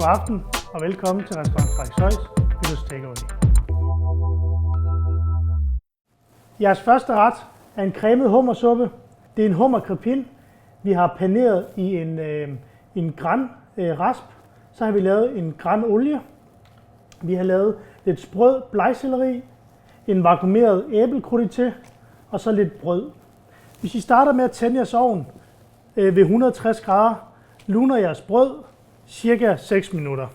God aften og velkommen til restaurant Frederiksholms Bytters Takeaway. Jeres første ret er en cremet hummersuppe. Det er en hummerkrepin. Vi har paneret i en gran rasp. Så har vi lavet en gran olie. Vi har lavet lidt sprød blegselleri, en vakuumeret æblekrudt og så lidt brød. Hvis I starter med at tænde jeres ovn ved 160 grader, luner jeres brød cirka 6 minutter.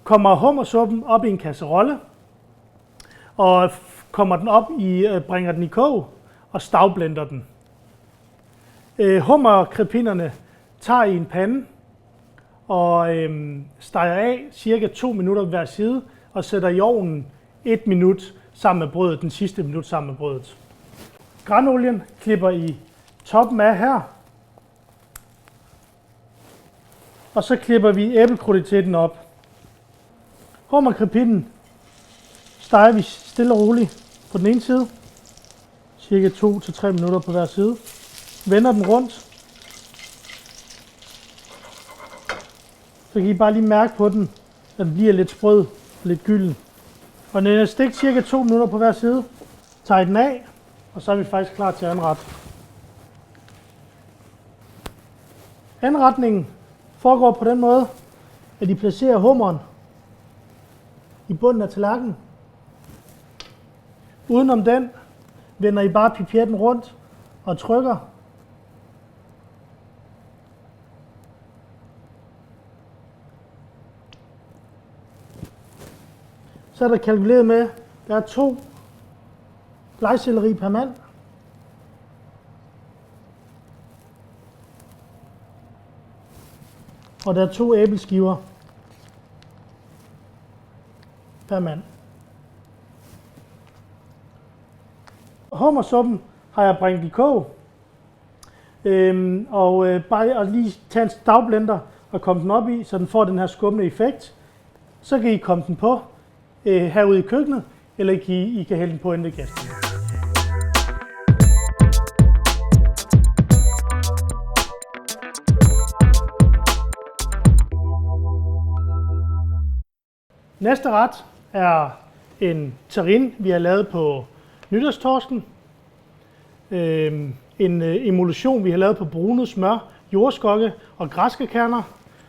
Kommer hummersuppen op i en kasserolle, og kommer den op bringer den i kog og stavblender den. Hummerkrepinerne tager i en pande og steger af cirka 2 minutter hver side og sætter i ovnen 1 minut sammen med brødet, den sidste minut sammen med brødet. Granolien klipper I toppen af her, og så klipper vi æblekrutteten op. Hummerkrepinen steger vi stille og roligt på den ene side, cirka 2-3 minutter på hver side. Vender den rundt, så kan I bare lige mærke på den, at den bliver lidt sprød og lidt gylden. Og når den er stegt cirka 2 minutter på hver side, tager I den af, og så er vi faktisk klar til anden ret. Anretningen foregår på den måde, at I placerer hummeren i bunden af tallerkenen. Udenom den vender I bare pipetten rundt og trykker. Så er der kalkuleret med, at der er 2 blegselleri per mand. Og der er 2 æbleskiver per mand. Hummersuppen har jeg brændt i kog. Bare lige tage en stavblender og komme den op i, så den får den her skummende effekt. Så kan I komme den på herude i køkkenet, eller I kan hælde den på ind ved gæsterne. Næste ret er en terrine, vi har lavet på nytårstorsken. En emulsion, vi har lavet på brunet smør, jordskokke og græskarkerner.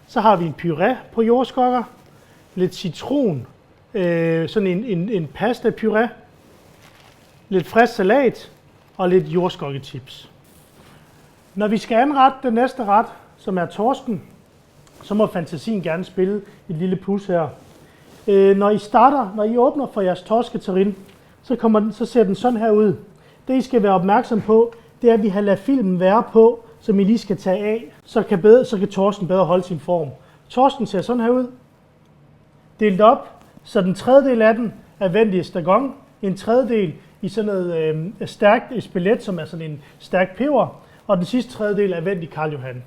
Så har vi en puré på jordskokker, lidt citron, sådan en pasta puré, lidt frisk salat og lidt jordskokkechips. Når vi skal anrette den næste ret, som er torsken, så må fantasien gerne spille et lille pus her. Når I åbner for jeres torsketerrine, så ser den sådan her ud. Det I skal være opmærksom på, det er, at vi har ladet filmen være på, som I lige skal tage af, så kan torsken bedre holde sin form. Torsken ser sådan her ud. Delt op, så den tredjedel af den er vendt i estragon, en tredjedel i sådan noget stærkt espelet, som er sådan en stærk peber, og den sidste tredjedel er vendt i Karl Johan.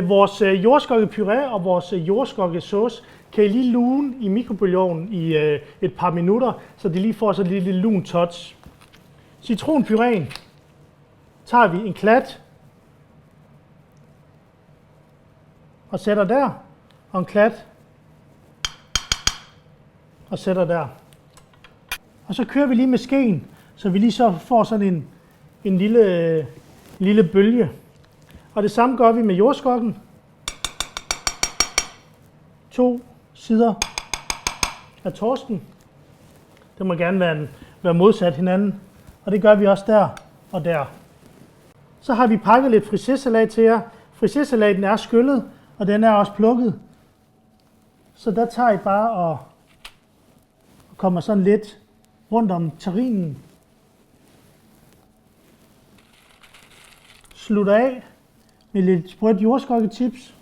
Vores jordskokkepuré og vores jordskokkesauce kan I lige lune i mikrobølgeovnen i et par minutter, så de lige får så et lille lun touch. Citronpuréen tager vi en klat og sætter der, og en klat og sætter der. Og så kører vi lige med skeen, så vi lige så får sådan en lille bølge. Og det samme gør vi med jordskokken. 2 sider af torsken. Det må gerne være modsat hinanden. Og det gør vi også der og der. Så har vi pakket lidt frisersalat til jer. Frisersalaten er skyllet, og den er også plukket. Så der tager I bare og kommer sådan lidt rundt om terrinen. Slutter af med lidt sprødt jordskokkechips.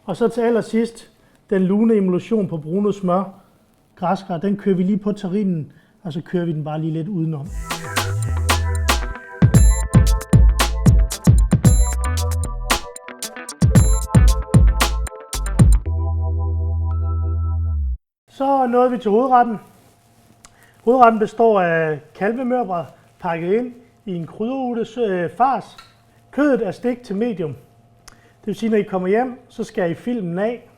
Og så til allersidst, den lune emulsion på brunet smør, græskar, den kører vi lige på terrinen, og så kører vi den bare lige lidt udenom. Så nåede vi til hovedretten. Hovedretten består af kalvemørbrad pakket ind i en krydderurtes fars. Kødet er stegt til medium. Det vil sige, når I kommer hjem, så skal I filmen af,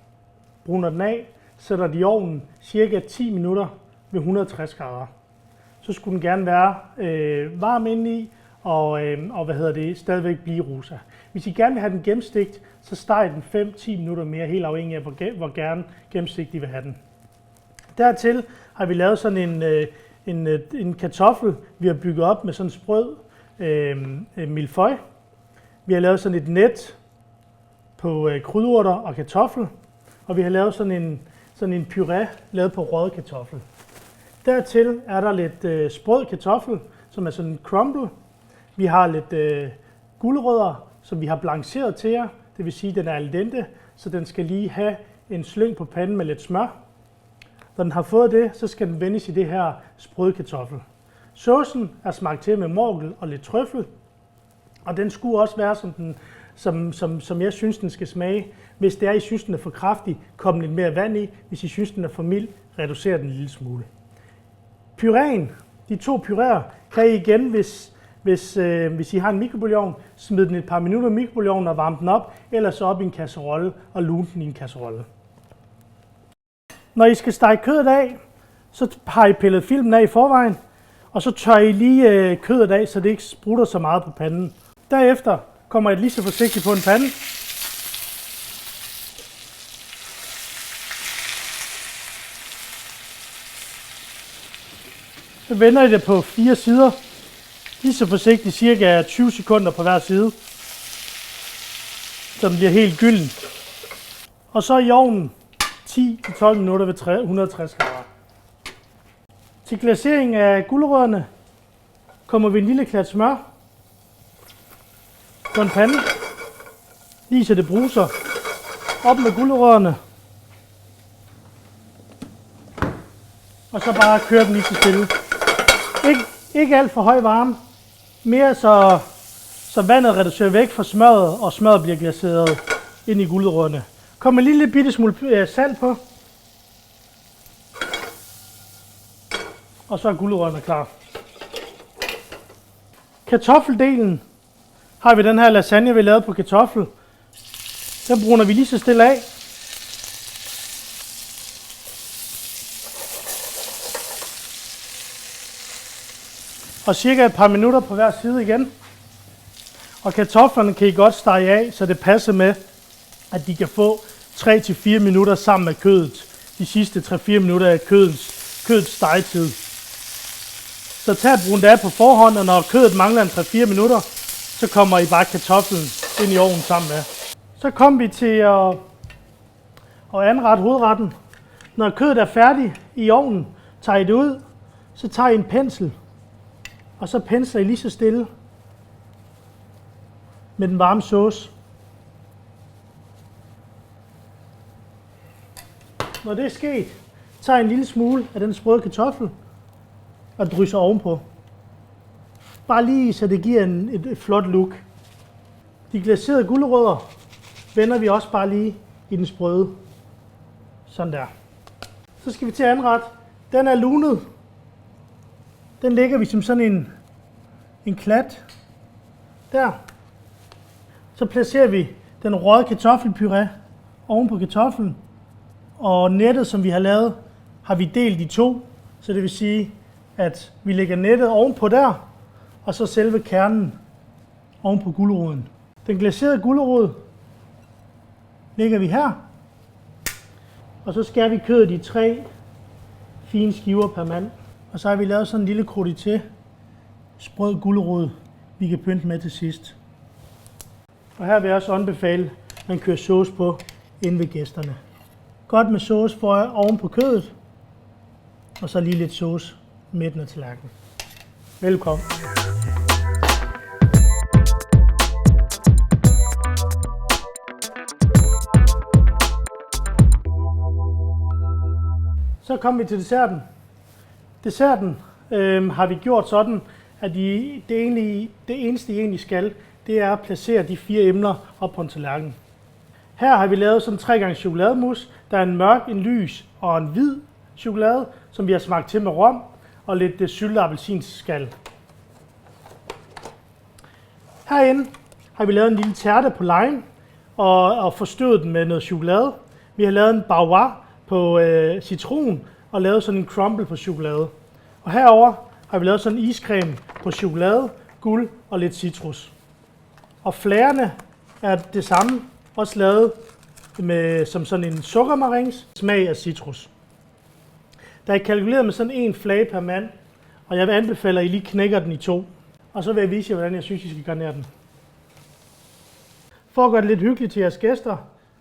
bruner den af, sætter det i ovnen cirka 10 minutter ved 160 grader. Så skulle den gerne være varm indeni og stadigvæk blive rosa. Hvis I gerne vil have den gennemstegt, så steg den 5-10 minutter mere, helt afhængig af hvor gerne gennemstegt I vil have den. Dertil har vi lavet sådan en kartoffel, vi har bygget op med sådan en sprød milføj. Vi har lavet sådan et net på krydderurter og kartoffel, og vi har lavet sådan en puré lavet på røget kartoffel. Dertil er der lidt sprød kartoffel, som er sådan en crumble. Vi har lidt gulerødder, som vi har blanceret til jer. Det vil sige, at den er al dente, så den skal lige have en slyng på panden med lidt smør. Når den har fået det, så skal den vendes i det her sprøde kartoffel. Saucen er smagt til med morgel og lidt trøffel, og den skulle også være som jeg synes, den skal smage. Hvis det er, I synes, den er for kraftig, kom lidt mere vand i. Hvis I synes, den er for mild, reducer den en lille smule. Puréen, de 2 puréer, kan I igen, hvis I har en mikrobølgeovn, smid den et par minutter i mikrobølgeovnen og varme den op, eller så op i en kasserolle og lune den i en kasserolle. Når I skal stege kødet af, så har I pillet filmen af i forvejen, og så tør I lige kødet af, så det ikke sprutter så meget på panden. Derefter kommer I lige så forsigtigt på en pande. Så vender I det på 4 sider, lige så forsigtigt, cirka 20 sekunder på hver side, så den bliver helt gylden. Og så i ovnen 10-12 minutter ved 160 grader. Til glasering af gulerødderne kommer vi en lille klat smør på en pande, lige så det bruser. Op med gulerødderne, og så bare køre den lige så stille. Ikke alt for høj varme, mere så vandet reducerer væk fra smøret, og smøret bliver glaseret ind i gulerødderne. Kom en lille bitte smule salt på, og så er gulerødderne klar. Kartoffeldelen har vi den her lasagne, vi lavede på kartoffel. Den bruner vi lige så stille af. Og cirka et par minutter på hver side igen. Og kartoflerne kan I godt stege af, så det passer med, at de kan få 3-4 minutter sammen med kødet. De sidste 3-4 minutter af kødets stegetid. Så tag brun det af på forhånd, og når kødet mangler en 3-4 minutter, så kommer I bare kartoflen ind i ovnen sammen med. Så kommer vi til at anrette hovedretten. Når kødet er færdigt i ovnen, tager I det ud, så tager I en pensel, og så pensler I lige så stille med den varme sauce. Når det er sket, tager I en lille smule af den sprøde kartoffel og drysser ovenpå. Bare lige så det giver et flot look. De glaserede gulerødder vender vi også bare lige i den sprøde. Sådan der. Så skal vi til at anrette. Den er lunet. Den lægger vi som sådan en klat. Der. Så placerer vi den røde kartoffelpuré oven på kartoflen. Og nettet, som vi har lavet, har vi delt i 2. Så det vil sige, at vi lægger nettet ovenpå der, og så selve kernen oven på guleroden. Den glaserede gulerod lægger vi her, og så skærer vi kødet i 3 fine skiver per mand. Og så har vi lavet sådan en lille crudité sprød gulerod, vi kan pynte med til sidst. Og her vil jeg også anbefale, at man kører sauce på ind ved gæsterne. Godt med sauce for oven på kødet, og så lige lidt sauce midten af tallerkenen. Velkommen. Så kommer vi til desserten. Desserten har vi gjort sådan, at det eneste I egentlig skal, det er at placere de 4 emner op på en tallerken. Her har vi lavet sådan 3 gange chokolademus. Der er en mørk, en lys og en hvid chokolade, som vi har smagt til med rom. og lidt syltet appelsinskal. Herinde har vi lavet en lille tærte på lejen og forstøvet den med noget chokolade. Vi har lavet en bavarois på citron og lavet sådan en crumble på chokolade. Og herover har vi lavet sådan en iscreme på chokolade, guld og lidt citrus. Og flagerne er det samme, også lavet som sådan en sukkermarings smag af citrus. Der er kalkuleret med sådan en flage per mand, og jeg vil anbefale, at I lige knækker den i 2. Og så vil jeg vise jer, hvordan jeg synes, I skal garnere den. For at gøre det lidt hyggeligt til jeres gæster,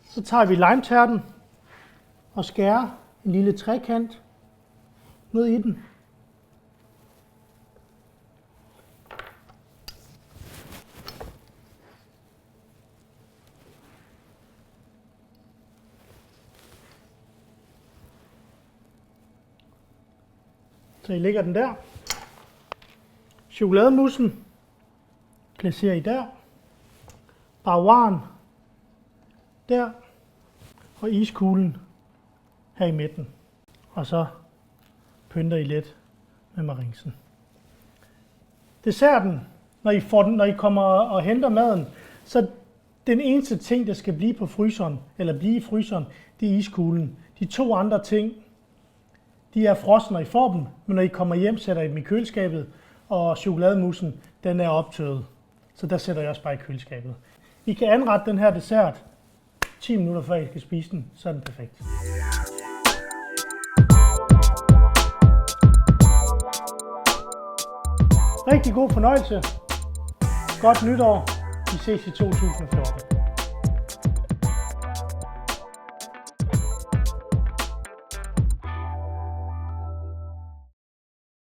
så tager vi limetærten og skærer en lille trekant ned i den. Så I lægger den der. Chokolademussen placerer I der. Bavaroisen der. Og iskuglen her i midten. Og så pynter I lidt med maringsen. Desserten, når I kommer og henter maden, så den eneste ting, der skal blive på fryseren, eller blive i fryseren, det er iskuglen. De 2 andre ting, de er frosne, når I får dem, men når I kommer hjem, sætter I dem i køleskabet, og chokolademussen, den er optøet. Så der sætter jeg også bare i køleskabet. I kan anrette den her dessert 10 minutter før I skal spise den, så er den perfekt. Rigtig god fornøjelse. Godt nytår. Vi ses i 2014.